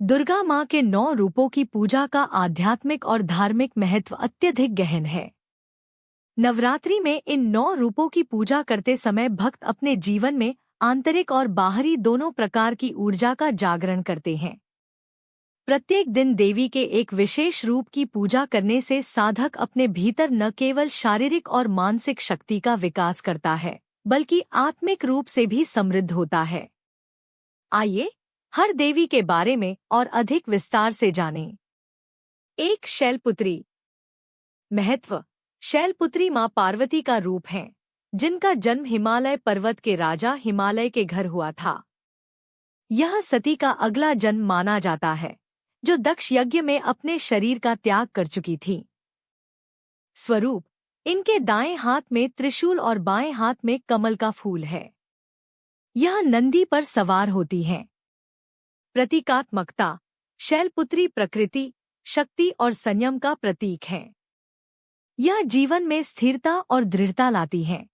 दुर्गा माँ के 9 रूपों की पूजा का आध्यात्मिक और धार्मिक महत्व अत्यधिक गहन है। नवरात्रि में इन 9 रूपों की पूजा करते समय भक्त अपने जीवन में आंतरिक और बाहरी दोनों प्रकार की ऊर्जा का जागरण करते हैं। प्रत्येक दिन देवी के एक विशेष रूप की पूजा करने से साधक अपने भीतर न केवल शारीरिक और मानसिक शक्ति का विकास करता है, बल्कि आत्मिक रूप से भी समृद्ध होता है। आइए हर देवी के बारे में और अधिक विस्तार से जानें। 1. शैलपुत्री। महत्व। शैलपुत्री मां पार्वती का रूप हैं, जिनका जन्म हिमालय पर्वत के राजा हिमालय के घर हुआ था। यह सती का अगला जन्म माना जाता है, जो दक्ष यज्ञ में अपने शरीर का त्याग कर चुकी थी। स्वरूप। इनके दाएं हाथ में त्रिशूल और बाएं हाथ में कमल का फूल है। यह नंदी पर सवार होती हैं। प्रतीकात्मकता। शैलपुत्री प्रकृति, शक्ति और संयम का प्रतीक है। यह जीवन में स्थिरता और दृढ़ता लाती हैं।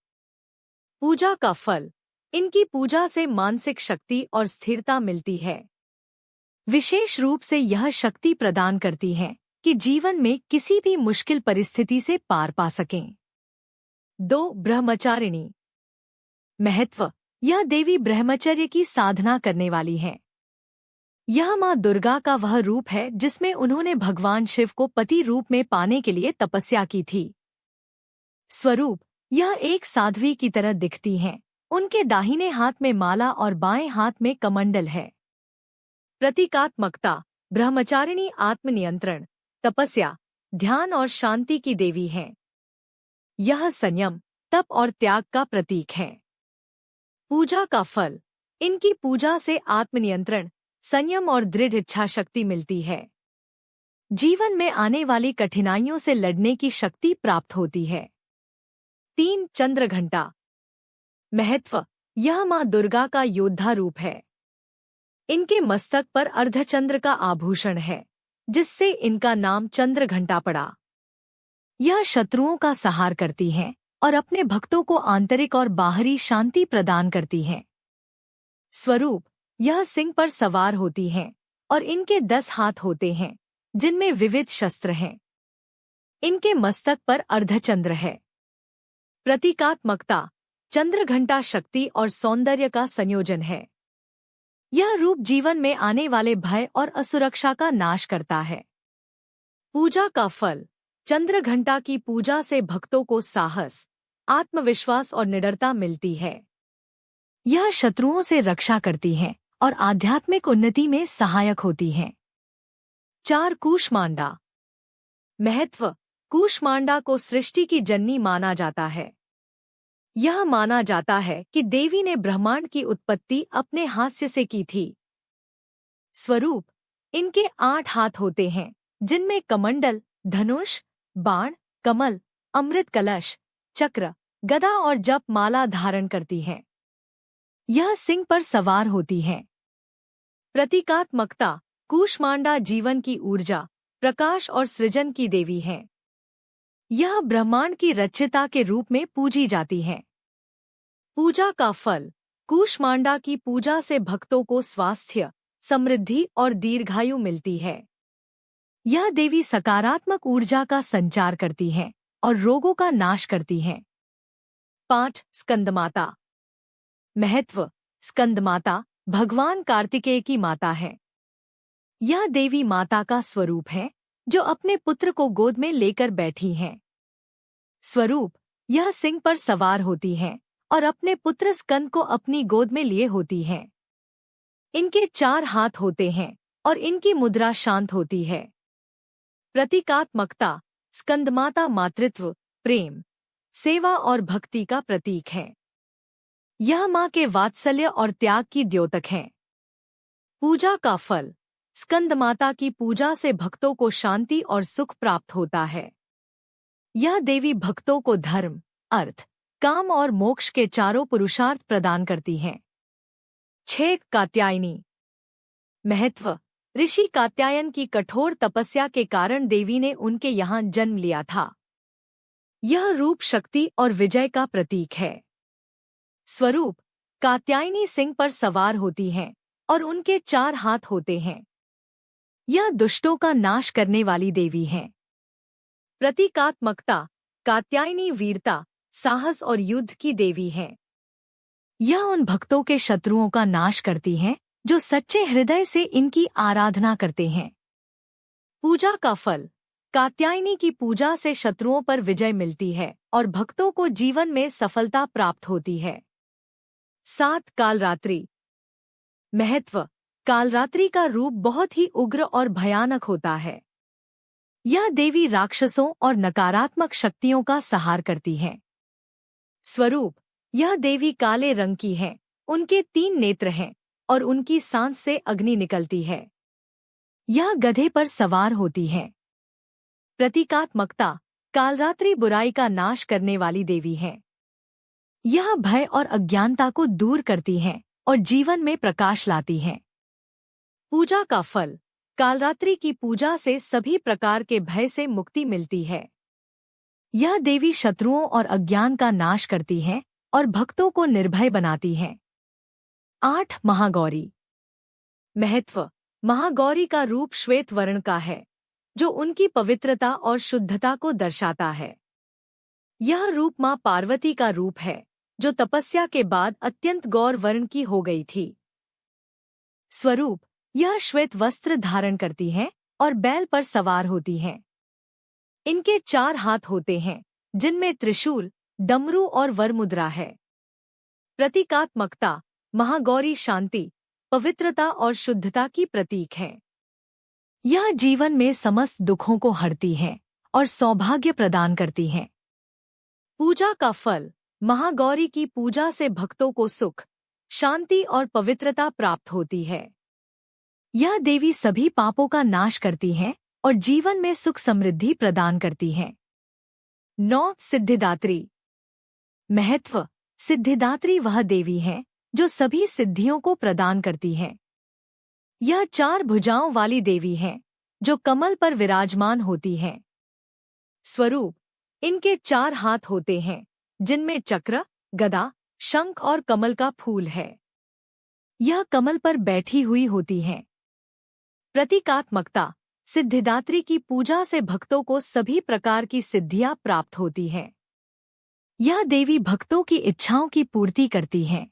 पूजा का फल। इनकी पूजा से मानसिक शक्ति और स्थिरता मिलती है। विशेष रूप से यह शक्ति प्रदान करती है कि जीवन में किसी भी मुश्किल परिस्थिति से पार पा सकें। 2. ब्रह्मचारिणी। महत्व। यह देवी ब्रह्मचर्य की साधना करने वाली है। यह मां दुर्गा का वह रूप है जिसमें उन्होंने भगवान शिव को पति रूप में पाने के लिए तपस्या की थी। स्वरूप। यह एक साध्वी की तरह दिखती हैं। उनके दाहिने हाथ में माला और बाएं हाथ में कमंडल है। प्रतीकात्मकता। ब्रह्मचारिणी आत्मनियंत्रण, तपस्या, ध्यान और शांति की देवी है। यह संयम, तप और त्याग का प्रतीक है। पूजा का फल। इनकी पूजा से आत्मनियंत्रण, संयम और दृढ़ इच्छा शक्ति मिलती है। जीवन में आने वाली कठिनाइयों से लड़ने की शक्ति प्राप्त होती है। 3. चंद्रघंटा। महत्व। यह मां दुर्गा का योद्धा रूप है। इनके मस्तक पर अर्धचंद्र का आभूषण है, जिससे इनका नाम चंद्रघंटा पड़ा। यह शत्रुओं का संहार करती हैं और अपने भक्तों को आंतरिक और बाहरी शांति प्रदान करती हैं। स्वरूप। यह सिंह पर सवार होती हैं और इनके 10 हाथ होते हैं, जिनमें विविध शस्त्र हैं। इनके मस्तक पर अर्धचंद्र है। प्रतीकात्मकता। चंद्रघंटा शक्ति और सौंदर्य का संयोजन है। यह रूप जीवन में आने वाले भय और असुरक्षा का नाश करता है। पूजा का फल। चंद्रघंटा की पूजा से भक्तों को साहस, आत्मविश्वास और निडरता मिलती है। यह शत्रुओं से रक्षा करती हैं और आध्यात्मिक उन्नति में सहायक होती हैं। 4. कूष्मांडा। महत्व। कूष्मांडा को सृष्टि की जननी माना जाता है। यह माना जाता है कि देवी ने ब्रह्मांड की उत्पत्ति अपने हास्य से की थी। स्वरूप। इनके 8 हाथ होते हैं, जिनमें कमंडल, धनुष, बाण, कमल, अमृत कलश, चक्र, गदा और जप माला धारण करती हैं। यह सिंह पर सवार होती हैं। प्रतीकात्मकता। कूष्मांडा जीवन की ऊर्जा, प्रकाश और सृजन की देवी हैं। यह ब्रह्मांड की रचिता के रूप में पूजी जाती हैं। पूजा का फल। कूष्मांडा की पूजा से भक्तों को स्वास्थ्य, समृद्धि और दीर्घायु मिलती है। यह देवी सकारात्मक ऊर्जा का संचार करती हैं और रोगों का नाश करती हैं। 5. स्कंदमाता। महत्व। स्कंदमाता भगवान कार्तिकेय की माता है। यह देवी माता का स्वरूप है, जो अपने पुत्र को गोद में लेकर बैठी हैं। स्वरूप। यह सिंह पर सवार होती हैं और अपने पुत्र स्कंद को अपनी गोद में लिए होती हैं। इनके 4 हाथ होते हैं और इनकी मुद्रा शांत होती है। प्रतीकात्मकता। स्कंदमाता मातृत्व, प्रेम, सेवा और भक्ति का प्रतीक है। यह मां के वात्सल्य और त्याग की द्योतक हैं। पूजा का फल। स्कंदमाता की पूजा से भक्तों को शांति और सुख प्राप्त होता है। यह देवी भक्तों को धर्म, अर्थ, काम और मोक्ष के चारों पुरुषार्थ प्रदान करती हैं। 6. कात्यायनी। महत्व। ऋषि कात्यायन की कठोर तपस्या के कारण देवी ने उनके यहाँ जन्म लिया था। यह रूप शक्ति और विजय का प्रतीक है। स्वरूप। कात्यायनी सिंह पर सवार होती हैं और उनके 4 हाथ होते हैं। यह दुष्टों का नाश करने वाली देवी हैं। प्रतीकात्मकता, कात्यायनी वीरता, साहस और युद्ध की देवी है। यह उन भक्तों के शत्रुओं का नाश करती हैं जो सच्चे हृदय से इनकी आराधना करते हैं। पूजा का फल। कात्यायनी की पूजा से शत्रुओं पर विजय मिलती है और भक्तों को जीवन में सफलता प्राप्त होती है। 7 कालरात्रि। महत्व। कालरात्रि का रूप बहुत ही उग्र और भयानक होता है। यह देवी राक्षसों और नकारात्मक शक्तियों का संहार करती है। स्वरूप। यह देवी काले रंग की है, उनके 3 नेत्र हैं और उनकी सांस से अग्नि निकलती है। यह गधे पर सवार होती है। प्रतीकात्मकता। कालरात्रि बुराई का नाश करने वाली देवी है। यह भय और अज्ञानता को दूर करती है और जीवन में प्रकाश लाती है। पूजा का फल। कालरात्रि की पूजा से सभी प्रकार के भय से मुक्ति मिलती है। यह देवी शत्रुओं और अज्ञान का नाश करती है और भक्तों को निर्भय बनाती है। 8 महागौरी। महत्व। महागौरी का रूप श्वेत वर्ण का है, जो उनकी पवित्रता और शुद्धता को दर्शाता है। यह रूप मां पार्वती का रूप है, जो तपस्या के बाद अत्यंत गौर वर्ण की हो गई थी। स्वरूप। यह श्वेत वस्त्र धारण करती हैं और बैल पर सवार होती हैं। इनके 4 हाथ होते हैं, जिनमें त्रिशूल, डमरू और वरमुद्रा है। प्रतीकात्मकता। महागौरी शांति, पवित्रता और शुद्धता की प्रतीक है। यह जीवन में समस्त दुखों को हरती हैं और सौभाग्य प्रदान करती हैं। पूजा का फल। महागौरी की पूजा से भक्तों को सुख, शांति और पवित्रता प्राप्त होती है। यह देवी सभी पापों का नाश करती हैं और जीवन में सुख समृद्धि प्रदान करती हैं। 9 सिद्धिदात्री। महत्व। सिद्धिदात्री वह देवी है जो सभी सिद्धियों को प्रदान करती है। यह 4 भुजाओं वाली देवी है जो कमल पर विराजमान होती है। स्वरूप। इनके 4 हाथ होते हैं, जिनमें चक्र, गदा, शंख और कमल का फूल है। यह कमल पर बैठी हुई होती हैं। प्रतीकात्मकता। सिद्धिदात्री की पूजा से भक्तों को सभी प्रकार की सिद्धियां प्राप्त होती हैं। यह देवी भक्तों की इच्छाओं की पूर्ति करती हैं।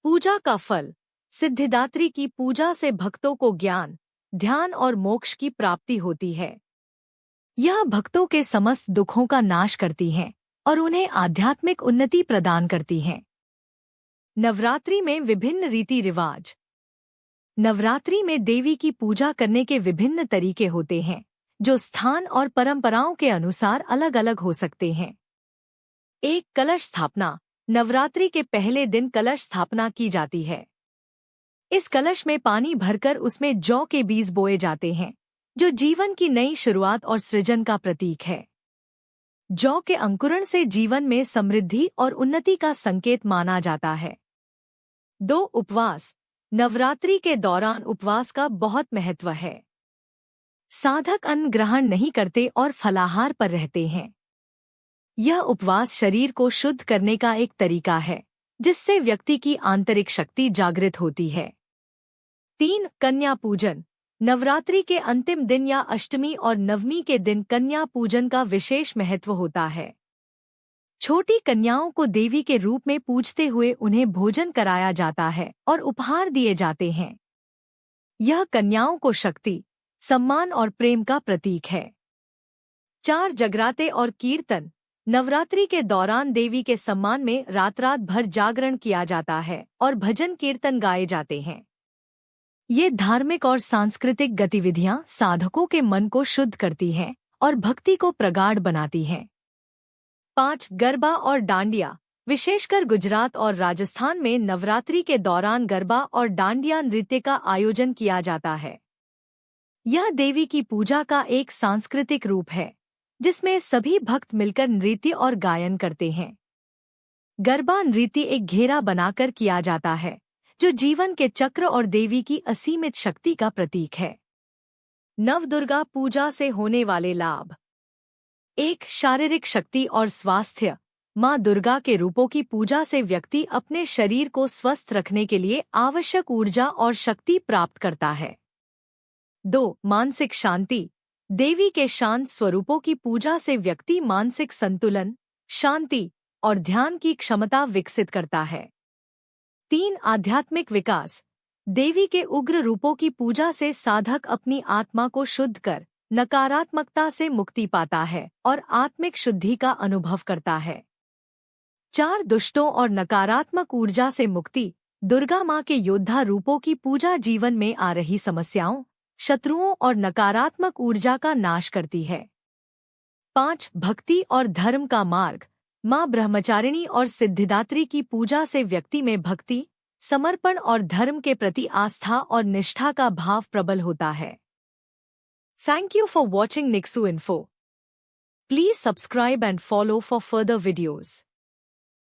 पूजा का फल। सिद्धिदात्री की पूजा से भक्तों को ज्ञान, ध्यान और मोक्ष की प्राप्ति होती है। यह भक्तों के समस्त दुखों का नाश करती हैं और उन्हें आध्यात्मिक उन्नति प्रदान करती हैं। नवरात्रि में विभिन्न रीति रिवाज। नवरात्रि में देवी की पूजा करने के विभिन्न तरीके होते हैं, जो स्थान और परंपराओं के अनुसार अलग अलग हो सकते हैं। 1 कलश स्थापना। नवरात्रि के पहले दिन कलश स्थापना की जाती है। इस कलश में पानी भरकर उसमें जौ के बीज बोए जाते हैं, जो जीवन की नई शुरुआत और सृजन का प्रतीक है। जौ के अंकुरण से जीवन में समृद्धि और उन्नति का संकेत माना जाता है। 2 उपवास। नवरात्रि के दौरान उपवास का बहुत महत्व है। साधक अन्न ग्रहण नहीं करते और फलाहार पर रहते हैं। यह उपवास शरीर को शुद्ध करने का एक तरीका है, जिससे व्यक्ति की आंतरिक शक्ति जागृत होती है। 3 कन्या पूजन। नवरात्रि के अंतिम दिन या अष्टमी और नवमी के दिन कन्या पूजन का विशेष महत्व होता है। छोटी कन्याओं को देवी के रूप में पूजते हुए उन्हें भोजन कराया जाता है और उपहार दिए जाते हैं। यह कन्याओं को शक्ति, सम्मान और प्रेम का प्रतीक है। 4 जगराते और कीर्तन। नवरात्रि के दौरान देवी के सम्मान में रात रात भर जागरण किया जाता है और भजन कीर्तन गाए जाते हैं। ये धार्मिक और सांस्कृतिक गतिविधियां साधकों के मन को शुद्ध करती हैं और भक्ति को प्रगाढ़ बनाती हैं। 5 गरबा और डांडिया। विशेषकर गुजरात और राजस्थान में नवरात्रि के दौरान गरबा और डांडिया नृत्य का आयोजन किया जाता है। यह देवी की पूजा का एक सांस्कृतिक रूप है, जिसमें सभी भक्त मिलकर नृत्य और गायन करते हैं। गरबा नृत्य एक घेरा बनाकर किया जाता है, जो जीवन के चक्र और देवी की असीमित शक्ति का प्रतीक है। नवदुर्गा पूजा से होने वाले लाभ। 1 शारीरिक शक्ति और स्वास्थ्य। माँ दुर्गा के रूपों की पूजा से व्यक्ति अपने शरीर को स्वस्थ रखने के लिए आवश्यक ऊर्जा और शक्ति प्राप्त करता है। 2. मानसिक शांति। देवी के शांत स्वरूपों की पूजा से व्यक्ति मानसिक संतुलन, शांति और ध्यान की क्षमता विकसित करता है। 3. आध्यात्मिक विकास। देवी के उग्र रूपों की पूजा से साधक अपनी आत्मा को शुद्ध कर नकारात्मकता से मुक्ति पाता है और आत्मिक शुद्धि का अनुभव करता है। 4. दुष्टों और नकारात्मक ऊर्जा से मुक्ति। दुर्गा माँ के योद्धा रूपों की पूजा जीवन में आ रही समस्याओं, शत्रुओं और नकारात्मक ऊर्जा का नाश करती है। 5. भक्ति और धर्म का मार्ग। माँ ब्रह्मचारिणी और सिद्धिदात्री की पूजा से व्यक्ति में भक्ति, समर्पण और धर्म के प्रति आस्था और निष्ठा का भाव प्रबल होता है। Thank you for watching Niksu Info. Please subscribe and follow for further videos.